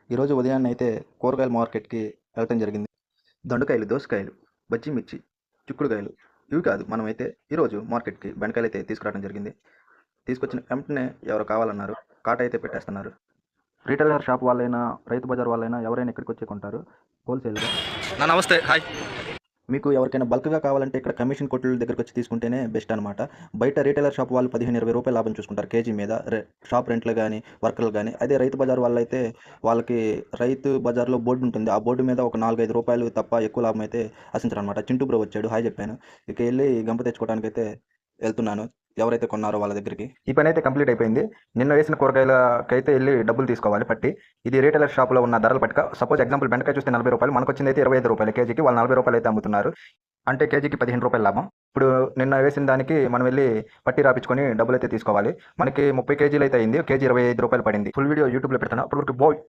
ఈరోజు ఉదయాన్నే అయితే కూరగాయల మార్కెట్‌కి వెళ్ళటం జరిగింది. దొండకాయలు, దోసకాయలు, బజ్జి మిర్చి, చిక్కుడుకాయలు ఇవి కాదు మనమైతే ఈరోజు మార్కెట్‌కి బెండకాయలైతే తీసుకురావడం జరిగింది. తీసుకొచ్చిన వెంటనే ఎవరో కావాలన్నారు. కాట అయితే పెట్టేస్తున్నారు. రిటైలర్ షాప్ వాళ్ళైనా, రైతు బజార్ వాళ్ళైనా ఎవరైనా ఇక్కడికి వచ్చి కొంటారు హోల్‌సేల్‌గా. నమస్తే హాయ్. మీకు ఎవరికైనా బల్క్‌గా కావాలంటే ఇక్కడ కమిషన్ కొట్టుల దగ్గరికి వచ్చి తీసుకుంటేనే బెస్ట్ అనమాట. బయట రిటైలర్ షాప్ వాళ్ళు 15, 20 లాభం చూసుకుంటారు కేజీ మీద. షాప్ రెంట్‌లు గాని, వర్కర్లు గాని. అదే రైతు బజార్ వాళ్ళైతే వాళ్ళకి రైతు బజార్‌లో బోర్డు ఉంటుంది. ఆ బోర్డు మీద ఒక 4, 5 రూపాయలు తప్ప ఎక్కువ లాభం అయితే ఆశించరనమాట. చింటూ బ్రో వచ్చాడు. హాయ్ చెప్పాను. ఇక ఎళ్లి గంప తెచ్చుకోవడానికైతే వెళ్తున్నాను. ఎవరైతే కొన్నారో వాళ్ళ దగ్గరికి. ఈ పని అయితే కంప్లీట్ అయిపోయింది. నిన్న వేసిన కూరగాయలకైతే వెళ్ళి డబ్బులు తీసుకోవాలి పట్టి. ఇది రిటైలర్ షాప్‌లో ఉన్న ధరల పట్టిక. సపోజ్ ఎగ్జాంపుల్ బెండకాయ చూస్తే రూ. 40, మనకొచ్చిందైతే రూ. 25 కేజీకి. వాళ్ళు రూ. 40 అయితే అమ్ముతున్నారు. అంటే కేజీకి రూ. 15 లాభం. ఇప్పుడు నిన్న వేసిన దానికి మనం వెళ్ళి పట్టి రాపించుకొని డబ్బులైతే తీసుకోవాలి. మనకి 30 కేజీలు అయితే అయింది. కేజీ రూ. 25 పడింది. ఫుల్ వీడియో యూట్యూబ్‌లో పెడతాను. అప్పటి వరకు బాయ్.